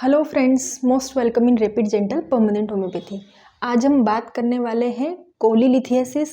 Hello friends, most welcome in rapid gentle permanent homeopathy. आज हम बात करने वाले हैं कोलीलिथियासिस,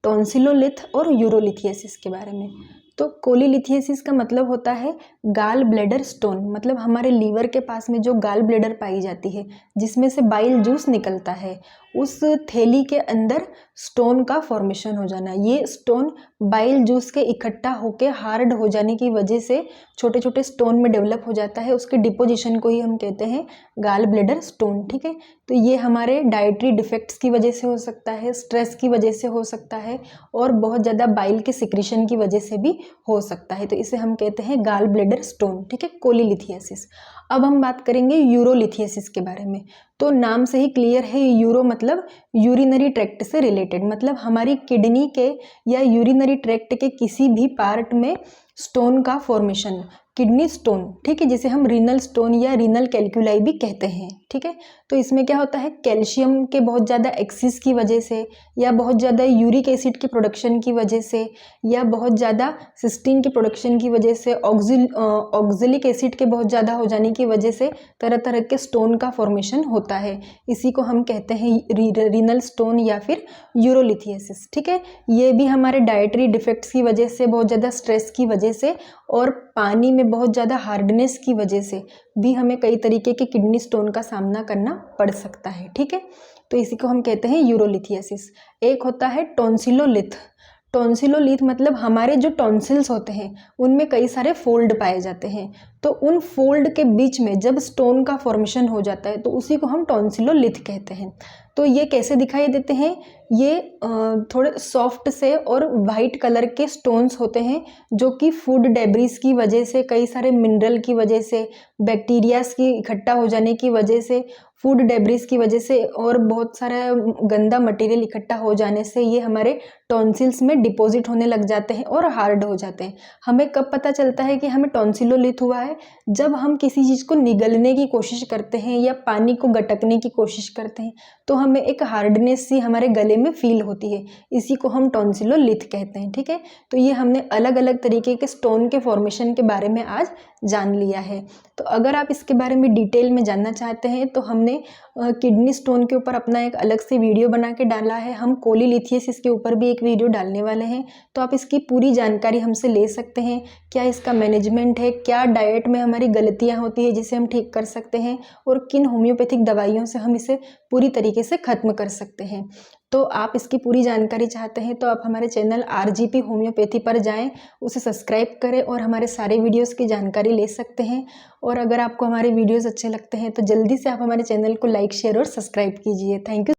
टॉन्सिलोलिथ और यूरोलिथियासिस के बारे में। तो कोलीलिथियासिस का मतलब होता है गाल ब्लैडर स्टोन, मतलब हमारे लीवर के पास में जो गाल ब्लैडर पाई जाती है जिसमें से बाइल जूस निकलता है, उस थैली के अंदर स्टोन का फॉर्मेशन हो जाना। ये स्टोन बाइल जूस के इकट्ठा होकर हार्ड हो जाने की वजह से छोटे छोटे स्टोन में डेवलप हो जाता है। उसके डिपोजिशन को ही हम कहते हैं गाल ब्लैडर स्टोन। ठीक है, तो ये हमारे डाइटरी डिफेक्ट्स की वजह से हो सकता है, स्ट्रेस की वजह से हो सकता है और बहुत ज़्यादा बाइल के सिक्रीशन की वजह से भी हो सकता है। तो इसे हम कहते हैं गाल ब्लैडर स्टोन। ठीक है, कोलीलिथियासिस। अब हम बात करेंगे यूरोलिथियासिस के बारे में। तो नाम से ही क्लियर है, यूरो मतलब यूरिनरी ट्रैक्ट से रिलेटेड, मतलब हमारी किडनी के या यूरिनरी ट्रैक्ट के किसी भी पार्ट में स्टोन का फॉर्मेशन, किडनी स्टोन, ठीक है, जिसे हम रीनल स्टोन या रीनल कैल्कुलाई भी कहते हैं। ठीक है, तो इसमें क्या होता है, कैल्शियम के बहुत ज़्यादा एक्सेस की वजह से या बहुत ज़्यादा यूरिक एसिड के प्रोडक्शन की वजह से या बहुत ज़्यादा सिस्टीन के प्रोडक्शन की वजह से, ऑक्जेलिक एसिड के बहुत ज़्यादा हो जाने की वजह से तरह तरह के स्टोन का फॉर्मेशन होता है। इसी को हम कहते हैं रीनल स्टोन या फिर यूरोलिथियासिस। ठीक है, ये भी हमारे डाइटरी डिफेक्ट्स की वजह से, बहुत ज़्यादा स्ट्रेस की वजह से और पानी में बहुत ज़्यादा हार्डनेस की वजह से भी हमें कई तरीके के किडनी स्टोन का सामना करना पड़ सकता है। ठीक है, तो इसी को हम कहते हैं यूरोलिथियासिस। एक होता है टॉन्सिलोलिथ। टॉन्सिलोलिथ मतलब हमारे जो टॉन्सिल्स होते हैं उनमें कई सारे फोल्ड पाए जाते हैं, तो उन फोल्ड के बीच में जब स्टोन का फॉर्मेशन हो जाता है तो उसी को हम टॉन्सिलोलिथ कहते हैं। तो ये कैसे दिखाई देते हैं, ये थोड़े सॉफ्ट से और वाइट कलर के स्टोन्स होते हैं जो कि फूड डेब्रिस की वजह से, कई सारे मिनरल की वजह से, बैक्टीरियाज की इकट्ठा हो जाने की वजह से, फूड डेब्रिस की वजह से और बहुत सारा गंदा मटेरियल इकट्ठा हो जाने से ये हमारे टॉन्सिल्स में डिपॉजिट होने लग जाते हैं और हार्ड हो जाते हैं। हमें कब पता चलता है कि हमें टॉन्सिलोलिथ हुआ है, जब हम किसी चीज़ को निगलने की कोशिश करते हैं या पानी को गटकने की कोशिश करते हैं तो हमें एक हार्डनेस सी हमारे गले में फील होती है, इसी को हम टॉन्सिलोलिथ कहते हैं। ठीक है, तो ये हमने अलग अलग तरीके के स्टोन के फॉर्मेशन के बारे में आज जान लिया है। तो अगर आप इसके बारे में डिटेल में जानना चाहते हैं तो हमने किडनी स्टोन के ऊपर अपना एक अलग से वीडियो बना के डाला है। हम कोलीलिथियासिस के ऊपर भी एक वीडियो डालने वाले हैं, तो आप इसकी पूरी जानकारी हमसे ले सकते हैं। क्या इसका मैनेजमेंट है, क्या डाइट में हमारी गलतियां होती है जिसे हम ठीक कर सकते हैं और किन होम्योपैथिक दवाइयों से हम इसे पूरी तरीके से ख़त्म कर सकते हैं। तो आप इसकी पूरी जानकारी चाहते हैं तो आप हमारे चैनल RGP होम्योपैथी पर जाएं, उसे सब्सक्राइब करें और हमारे सारे वीडियोस की जानकारी ले सकते हैं। और अगर आपको हमारे वीडियोस अच्छे लगते हैं तो जल्दी से आप हमारे चैनल को लाइक, शेयर और सब्सक्राइब कीजिए। Thank you.